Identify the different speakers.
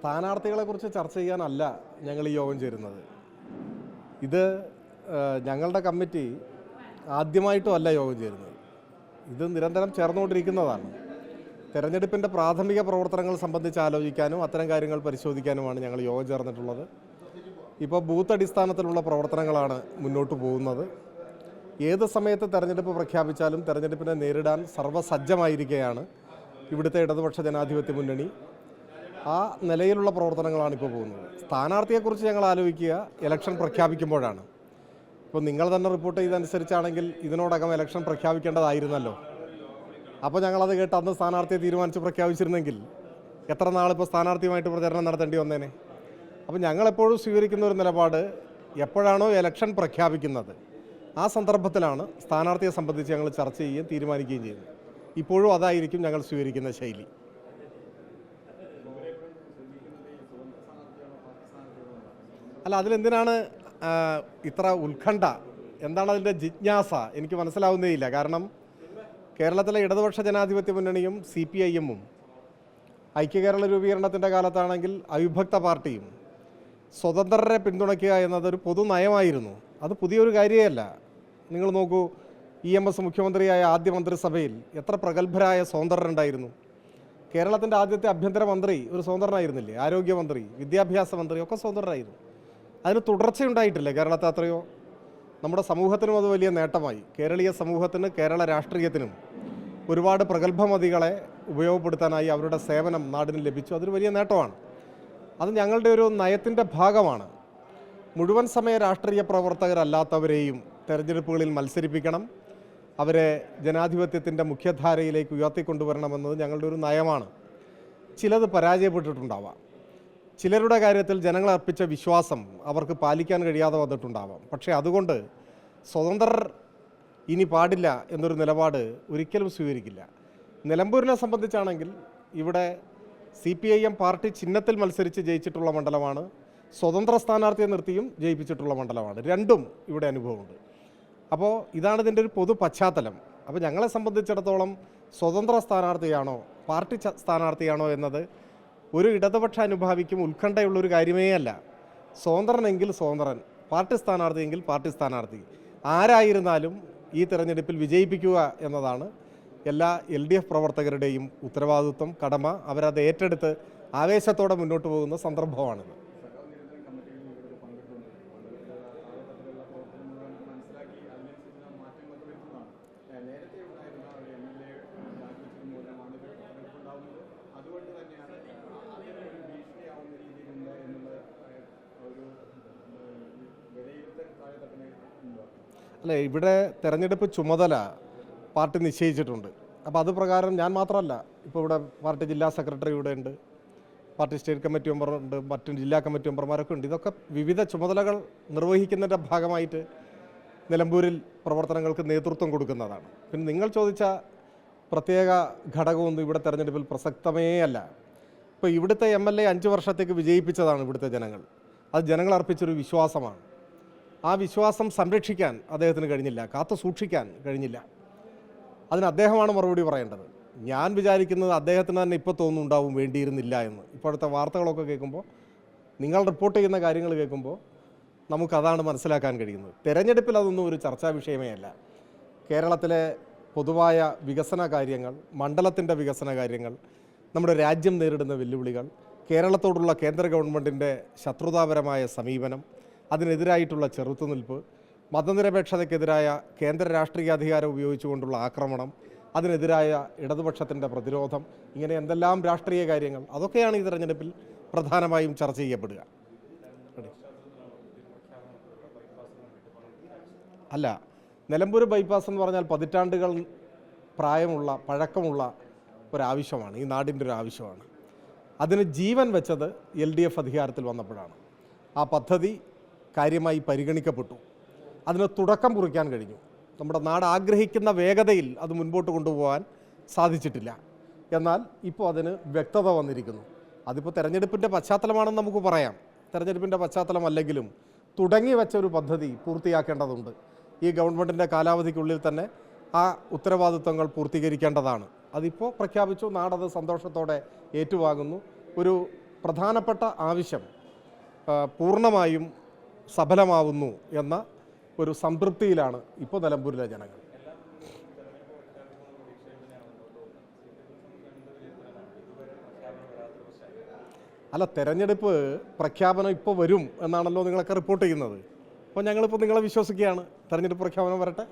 Speaker 1: സ്ഥാനാർത്ഥികളെക്കുറിച്ച് ചർച്ച ചെയ്യാനല്ല ഞങ്ങൾ ഈ യോഗം ചേരുന്നത്. ഇത് ഞങ്ങളുടെ കമ്മിറ്റി ആദ്യമായിട്ടും അല്ല യോഗം ചേരുന്നത്. ഇത് നിരന്തരം ചേർന്നുകൊണ്ടിരിക്കുന്നതാണ്. തെരഞ്ഞെടുപ്പിൻ്റെ പ്രാഥമിക പ്രവർത്തനങ്ങൾ സംബന്ധിച്ച് ആലോചിക്കാനും അത്തരം കാര്യങ്ങൾ പരിശോധിക്കാനുമാണ് ഞങ്ങൾ യോഗം ചേർന്നിട്ടുള്ളത്. ഇപ്പോൾ ബൂത്ത് അടിസ്ഥാനത്തിലുള്ള പ്രവർത്തനങ്ങളാണ് മുന്നോട്ട് പോകുന്നത്. ഏത് സമയത്ത് തെരഞ്ഞെടുപ്പ് പ്രഖ്യാപിച്ചാലും തെരഞ്ഞെടുപ്പിനെ നേരിടാൻ സർവ്വസജ്ജമായിരിക്കുകയാണ് ഇവിടുത്തെ ഇടതുപക്ഷ ജനാധിപത്യ മുന്നണി. ആ നിലയിലുള്ള പ്രവർത്തനങ്ങളാണ് ഇപ്പോൾ പോകുന്നത്. സ്ഥാനാർത്ഥിയെക്കുറിച്ച് ഞങ്ങൾ ആലോചിക്കുക ഇലക്ഷൻ പ്രഖ്യാപിക്കുമ്പോഴാണ്. ഇപ്പോൾ നിങ്ങൾ തന്നെ റിപ്പോർട്ട് ചെയ്തതനുസരിച്ചാണെങ്കിൽ ഇതിനോടകം ഇലക്ഷൻ പ്രഖ്യാപിക്കേണ്ടതായിരുന്നല്ലോ. അപ്പോൾ ഞങ്ങളത് കേട്ട് അന്ന് സ്ഥാനാർത്ഥിയെ തീരുമാനിച്ച് പ്രഖ്യാപിച്ചിരുന്നെങ്കിൽ എത്ര നാളിപ്പോൾ സ്ഥാനാർത്ഥിയുമായിട്ട് പ്രചരണം നടത്തേണ്ടി വന്നേനെ. അപ്പോൾ ഞങ്ങളെപ്പോഴും സ്വീകരിക്കുന്ന ഒരു നിലപാട്, എപ്പോഴാണോ ഇലക്ഷൻ പ്രഖ്യാപിക്കുന്നത് ആ സന്ദർഭത്തിലാണ് സ്ഥാനാർത്ഥിയെ സംബന്ധിച്ച് ഞങ്ങൾ ചർച്ച ചെയ്യുകയും തീരുമാനിക്കുകയും ചെയ്യുന്നത്. ഇപ്പോഴും അതായിരിക്കും ഞങ്ങൾ സ്വീകരിക്കുന്ന ശൈലി. അല്ല, അതിലെന്തിനാണ് ഇത്ര ഉത്കണ്ഠ? എന്താണ് അതിൻ്റെ ജിജ്ഞാസ? എനിക്ക് മനസ്സിലാവുന്നേയില്ല. കാരണം കേരളത്തിലെ ഇടതുപക്ഷ ജനാധിപത്യ മുന്നണിയും CPIM-ഉം ഐക്യകേരള രൂപീകരണത്തിൻ്റെ കാലത്താണെങ്കിൽ അവിഭക്ത പാർട്ടിയും സ്വതന്ത്രരെ പിന്തുണയ്ക്കുക എന്നതൊരു പൊതു നയമായിരുന്നു. അത് പുതിയൊരു കാര്യമല്ല. നിങ്ങൾ നോക്കൂ, EMS മുഖ്യമന്ത്രിയായ ആദ്യ മന്ത്രിസഭയിൽ എത്ര പ്രഗത്ഭരായ സ്വതന്ത്രരുണ്ടായിരുന്നു. കേരളത്തിൻ്റെ ആദ്യത്തെ ആഭ്യന്തരമന്ത്രി ഒരു സ്വതന്ത്രനായിരുന്നില്ലേ? ആരോഗ്യമന്ത്രി, വിദ്യാഭ്യാസ മന്ത്രി ഒക്കെ സ്വതന്ത്രരായിരുന്നു. അതിന് തുടർച്ചയുണ്ടായിട്ടില്ല കേരളത്തെ അത്രയോ. നമ്മുടെ സമൂഹത്തിനും അത് വലിയ നേട്ടമായി. കേരളീയ സമൂഹത്തിന്, കേരള രാഷ്ട്രീയത്തിനും ഒരുപാട് പ്രഗത്ഭമതികളെ ഉപയോഗപ്പെടുത്താനായി അവരുടെ സേവനം നാടിന് ലഭിച്ചു. അതൊരു വലിയ നേട്ടമാണ്. അത് ഞങ്ങളുടെ ഒരു നയത്തിൻ്റെ ഭാഗമാണ്. മുഴുവൻ സമയ രാഷ്ട്രീയ പ്രവർത്തകരല്ലാത്തവരെയും തെരഞ്ഞെടുപ്പുകളിൽ മത്സരിപ്പിക്കണം, അവരെ ജനാധിപത്യത്തിൻ്റെ മുഖ്യധാരയിലേക്ക് ഉയർത്തിക്കൊണ്ടുവരണമെന്നത് ഞങ്ങളുടെ ഒരു നയമാണ്. ചിലത് പരാജയപ്പെട്ടിട്ടുണ്ടാവാം. ചിലരുടെ കാര്യത്തിൽ ജനങ്ങൾ അർപ്പിച്ച വിശ്വാസം അവർക്ക് പാലിക്കാൻ കഴിയാതെ വന്നിട്ടുണ്ടാവാം. പക്ഷേ അതുകൊണ്ട് സ്വതന്ത്രർ ഇനി പാടില്ല എന്നൊരു നിലപാട് ഒരിക്കലും സ്വീകരിക്കില്ല. നിലമ്പൂരിനെ സംബന്ധിച്ചാണെങ്കിൽ ഇവിടെ CPIM പാർട്ടി ചിഹ്നത്തിൽ മത്സരിച്ച് ജയിച്ചിട്ടുള്ള മണ്ഡലമാണ്. സ്വതന്ത്ര സ്ഥാനാർത്ഥിയെ നിർത്തിയും ജയിപ്പിച്ചിട്ടുള്ള മണ്ഡലമാണ്. രണ്ടും ഇവിടെ അനുഭവമുണ്ട്. അപ്പോൾ ഇതാണ് ഇതിൻ്റെ ഒരു പൊതു പശ്ചാത്തലം. അപ്പോൾ ഞങ്ങളെ സംബന്ധിച്ചിടത്തോളം സ്വതന്ത്ര സ്ഥാനാർത്ഥിയാണോ പാർട്ടി സ്ഥാനാർത്ഥിയാണോ എന്നത് ഒരു ഇടതുപക്ഷ അനുഭാവിക്കും ഉത്കണ്ഠയുള്ളൊരു കാര്യമേ അല്ല. സ്വതന്ത്രനെങ്കിൽ സ്വതന്ത്രൻ, പാർട്ടി സ്ഥാനാർത്ഥിയെങ്കിൽ പാർട്ടി സ്ഥാനാർത്ഥി, ആരായിരുന്നാലും ഈ തെരഞ്ഞെടുപ്പിൽ വിജയിപ്പിക്കുക എന്നതാണ് എല്ലാ LDF പ്രവർത്തകരുടെയും ഉത്തരവാദിത്വം, കടമ. അവരത് ഏറ്റെടുത്ത് ആവേശത്തോടെ മുന്നോട്ട് പോകുന്ന സന്ദർഭമാണിത്. അല്ല, ഇവിടെ തെരഞ്ഞെടുപ്പ് ചുമതല പാർട്ടി നിശ്ചയിച്ചിട്ടുണ്ട്. അപ്പോൾ അത് പ്രകാരം ഞാൻ മാത്രമല്ല, ഇപ്പോൾ ഇവിടെ പാർട്ടി ജില്ലാ സെക്രട്ടറി ഇവിടെ ഉണ്ട്, പാർട്ടി സ്റ്റേറ്റ് കമ്മിറ്റി മെമ്പർ ഉണ്ട്, മറ്റു ജില്ലാ കമ്മിറ്റി മെമ്പർമാരൊക്കെ ഉണ്ട്. ഇതൊക്കെ വിവിധ ചുമതലകൾ നിർവഹിക്കുന്നതിൻ്റെ ഭാഗമായിട്ട് നിലമ്പൂരിൽ പ്രവർത്തനങ്ങൾക്ക് നേതൃത്വം കൊടുക്കുന്നതാണ്. പിന്നെ നിങ്ങൾ ചോദിച്ച പ്രത്യേക ഘടകമൊന്നും ഇവിടെ തെരഞ്ഞെടുപ്പിൽ പ്രസക്തമേ അല്ല. ഇപ്പോൾ ഇവിടുത്തെ MLA 5 വർഷത്തേക്ക് വിജയിപ്പിച്ചതാണ് ഇവിടുത്തെ ജനങ്ങൾ. അത് ജനങ്ങൾ അർപ്പിച്ചൊരു വിശ്വാസമാണ്. ആ വിശ്വാസം സംരക്ഷിക്കാൻ അദ്ദേഹത്തിന് കഴിഞ്ഞില്ല, കാത്തു സൂക്ഷിക്കാൻ കഴിഞ്ഞില്ല. അതിന് അദ്ദേഹമാണ് മറുപടി പറയേണ്ടത്. ഞാൻ വിചാരിക്കുന്നത് അദ്ദേഹത്തിന് തന്നെ ഇപ്പോൾ തോന്നുന്നുണ്ടാവും വേണ്ടിയിരുന്നില്ല എന്ന്. ഇപ്പോഴത്തെ വാർത്തകളൊക്കെ കേൾക്കുമ്പോൾ, നിങ്ങൾ റിപ്പോർട്ട് ചെയ്യുന്ന കാര്യങ്ങൾ കേൾക്കുമ്പോൾ നമുക്കതാണ് മനസ്സിലാക്കാൻ കഴിയുന്നത്. തെരഞ്ഞെടുപ്പിൽ അതൊന്നും ഒരു ചർച്ചാ വിഷയമേ അല്ല. കേരളത്തിലെ പൊതുവായ വികസന കാര്യങ്ങൾ, മണ്ഡലത്തിൻ്റെ വികസന കാര്യങ്ങൾ, നമ്മുടെ രാജ്യം നേരിടുന്ന വെല്ലുവിളികൾ, കേരളത്തോടുള്ള കേന്ദ്ര ഗവൺമെൻറ്റിൻ്റെ ശത്രുതാപരമായ സമീപനം, അതിനെതിരായിട്ടുള്ള ചെറുത്തുനിൽപ്പ്, മതനിരപേക്ഷതയ്ക്കെതിരായ കേന്ദ്ര രാഷ്ട്രീയ അധികാരം ഉപയോഗിച്ചുകൊണ്ടുള്ള ആക്രമണം, അതിനെതിരായ ഇടതുപക്ഷത്തിൻ്റെ പ്രതിരോധം, ഇങ്ങനെ എന്തെല്ലാം രാഷ്ട്രീയ കാര്യങ്ങൾ, അതൊക്കെയാണ് ഈ തെരഞ്ഞെടുപ്പിൽ പ്രധാനമായും ചർച്ച ചെയ്യപ്പെടുക. അല്ല, നിലമ്പൂർ ബൈപ്പാസ് എന്ന് പറഞ്ഞാൽ പതിറ്റാണ്ടുകൾ പ്രായമുള്ള, പഴക്കമുള്ള ഒരാവശ്യമാണ്, ഈ നാടിൻ്റെ ഒരു ആവശ്യമാണ്. അതിന് ജീവൻ വെച്ചത് LDF അധികാരത്തിൽ വന്നപ്പോഴാണ്. ആ പദ്ധതി കാര്യമായി പരിഗണിക്കപ്പെട്ടു. അതിന് തുടക്കം കുറിക്കാൻ കഴിഞ്ഞു. നമ്മുടെ നാട് ആഗ്രഹിക്കുന്ന വേഗതയിൽ അത് മുൻപോട്ട് കൊണ്ടുപോകാൻ സാധിച്ചിട്ടില്ല. എന്നാൽ ഇപ്പോൾ അതിന് വ്യക്തത വന്നിരിക്കുന്നു. അതിപ്പോൾ തെരഞ്ഞെടുപ്പിൻ്റെ പശ്ചാത്തലമാണെന്ന് നമുക്ക് പറയാം. തെരഞ്ഞെടുപ്പിൻ്റെ പശ്ചാത്തലമല്ലെങ്കിലും തുടങ്ങി വെച്ച ഒരു പദ്ധതി പൂർത്തിയാക്കേണ്ടതുണ്ട്. ഈ ഗവൺമെൻറ്റിൻ്റെ കാലാവധിക്കുള്ളിൽ തന്നെ ആ ഉത്തരവാദിത്വങ്ങൾ പൂർത്തീകരിക്കേണ്ടതാണ്. അതിപ്പോൾ പ്രഖ്യാപിച്ചു. നാടത് സന്തോഷത്തോടെ ഏറ്റുവാങ്ങുന്നു. ഒരു പ്രധാനപ്പെട്ട ആവശ്യം പൂർണ്ണമായും സഫലമാവുന്നു എന്ന ഒരു സംതൃപ്തിയിലാണ് ഇപ്പോൾ നിലമ്പൂരിലെ ജനങ്ങൾ. അല്ല, തെരഞ്ഞെടുപ്പ് പ്രഖ്യാപനം ഇപ്പോൾ വരും എന്നാണല്ലോ നിങ്ങളൊക്കെ റിപ്പോർട്ട് ചെയ്യുന്നത്. അപ്പോൾ ഞങ്ങളിപ്പോൾ നിങ്ങളെ വിശ്വസിക്കുകയാണ്, തെരഞ്ഞെടുപ്പ് പ്രഖ്യാപനം വരട്ടെ.